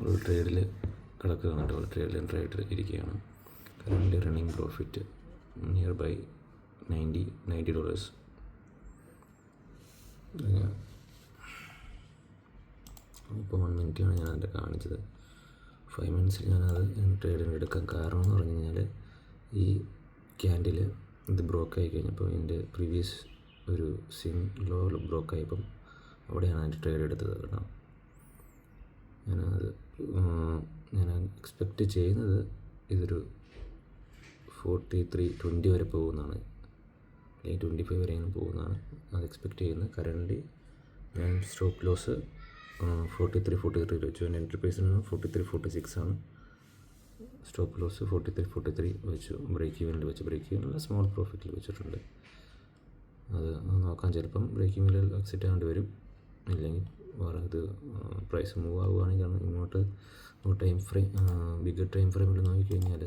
ഒരു ട്രേഡിൽ കിടക്കുകയാണ്, ഒരു ട്രേഡിൽ എൻ്റർ ആയിട്ട് ഇരിക്കുകയാണ്. Current running profit near by $90. ഇപ്പോൾ 1 മിനിറ്റാണ് ഞാനതിൻ്റെ കാണിച്ചത്. 5 മിനിറ്റ്സിൽ ഞാനത് ട്രേഡിന് എടുക്കാം. കാരണം എന്ന് പറഞ്ഞു കഴിഞ്ഞാൽ ഈ ക്യാൻഡിൽ ഇത് ബ്രോക്കായി കഴിഞ്ഞപ്പോൾ ഇതിൻ്റെ പ്രീവിയസ് ഒരു ലോ ബ്രോക്കായപ്പം അവിടെയാണ് അതിൻ്റെ ട്രേഡ് എടുത്തത്. കേട്ടോ, ഞാൻ എക്സ്പെക്റ്റ് ചെയ്യുന്നത് ഇതൊരു 43.20 വരെ പോകുന്നതാണ്, അല്ലെങ്കിൽ 25 വരെ ഇങ്ങനെ പോകുന്നതാണ് അത് എക്സ്പെക്റ്റ് ചെയ്യുന്നത്. കറൻറ്റ് ഞാൻ സ്റ്റോപ്പ് ലോസ് 43 വെച്ചു. എൻ്റെ എൻട്രി പ്രൈസിൽ നിന്ന് 43.46 ആണ്. സ്റ്റോപ്പ് ലോസ് 43 വെച്ചു. ബ്രേക്ക് ഈവനിൽ വെച്ച്, ബ്രേക്ക് ഈവനിൽ സ്മോൾ പ്രോഫിറ്റിൽ വെച്ചിട്ടുണ്ട്. അത് നോക്കാൻ ചിലപ്പം ബ്രേക്ക് ഈവനിൽ എക്സിറ്റ് ആകേണ്ടി വരും. ഇല്ലെങ്കിൽ വേറെ ഇത് പ്രൈസ് മൂവ് ആവുകയാണെങ്കിൽ, കാരണം ഇങ്ങോട്ട് ബിഗർ ടൈം ഫ്രെയിമിൽ നോക്കിക്കഴിഞ്ഞാൽ,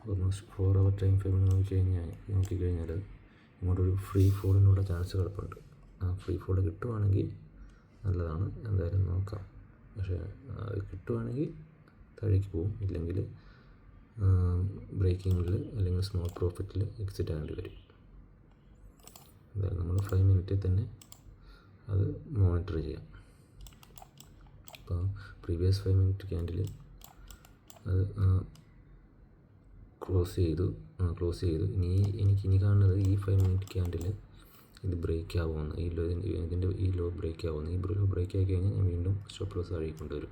ഓൾമോസ്റ്റ് 4 hour ടൈം ഫ്രെയിമിൽ നോക്കിക്കഴിഞ്ഞാൽ ഇങ്ങോട്ടൊരു ഫ്രീ ഫോളിനുള്ള ചാൻസ് കിടപ്പുണ്ട്. ആ ഫ്രീ ഫോൾ കിട്ടുവാണെങ്കിൽ നല്ലതാണ്, എന്തായാലും നോക്കാം. പക്ഷേ അത് കിട്ടുവാണെങ്കിൽ താഴേക്ക് പോകും, ഇല്ലെങ്കിൽ ബ്രേക്കിങ്ങിൽ അല്ലെങ്കിൽ സ്മോൾ പ്രോഫിറ്റിൽ എക്സിറ്റ് ആകേണ്ടി വരും. എന്തായാലും നമ്മൾ 5 മിനിറ്റിൽ തന്നെ അത് മോണിറ്റർ ചെയ്യാം. അപ്പോൾ പ്രീവിയസ് 5 മിനിറ്റ് ക്യാൻഡിൽ അത് ക്ലോസ് ചെയ്തു. ഇനി കാണുന്നത് ഈ 5 മിനിറ്റ് ക്യാൻഡിൽ ഇത് ബ്രേക്ക് ആവുമെന്ന്, ഈ ലോ ബ്രേക്ക് ആവുമെന്ന്. ഈ ലോ ബ്രേക്ക് ആയി കഴിഞ്ഞാൽ ഞാൻ വീണ്ടും സ്റ്റോപ്പ് ലോസ് താഴേക്ക് കൊണ്ടുവരും.